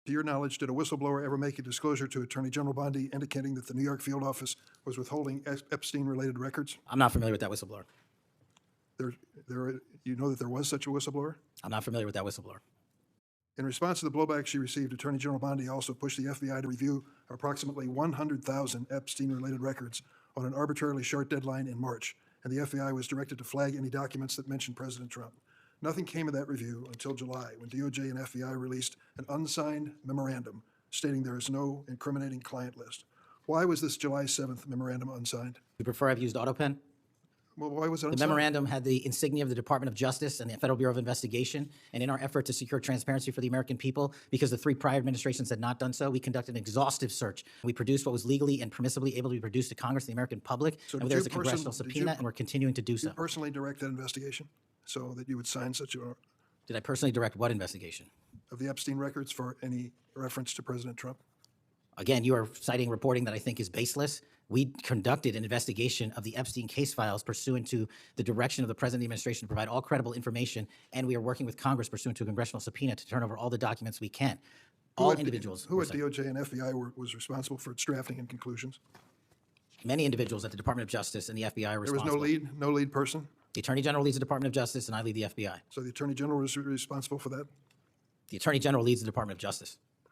To your knowledge, did a whistleblower ever make a disclosure to Attorney General Bondi indicating that the New York field office was withholding Epstein-related records? I'm not familiar with that whistleblower. You know that there was such a whistleblower? I'm not familiar with that whistleblower. In response to the blowback she received, Attorney General Bondi also pushed the FBI to review approximately 100,000 Epstein-related records on an arbitrarily short deadline in March, and the FBI was directed to flag any documents that mentioned President Trump. Nothing came of that review until July, when DOJ and FBI released an unsigned memorandum stating there is no incriminating client list. Why was this July 7th memorandum unsigned? You prefer I've used AutoPen? Well, why was it unsigned? The memorandum had the insignia of the Department of Justice and the Federal Bureau of Investigation, and in our effort to secure transparency for the American people, because the 3 prior administrations had not done so, we conducted an exhaustive search. We produced what was legally and permissibly able to be produced to Congress and the American public, So and there's a congressional subpoena, and we're continuing to do so. Did you personally direct that investigation so that you would sign such a, Did I personally direct what investigation? of the Epstein records for any reference to President Trump? Again, you are citing reporting that I think is baseless. We conducted an investigation of the Epstein case files pursuant to the direction of the President of the administration to provide all credible information, and we are working with Congress pursuant to a congressional subpoena to turn over all the documents we can. All individuals. Who at DOJ and FBI was responsible for its drafting and conclusions? Many individuals at the Department of Justice and the FBI are There was responsible. no lead person? The Attorney General leads the Department of Justice, and I lead the FBI. So the Attorney General was responsible for that? The Attorney General leads the Department of Justice.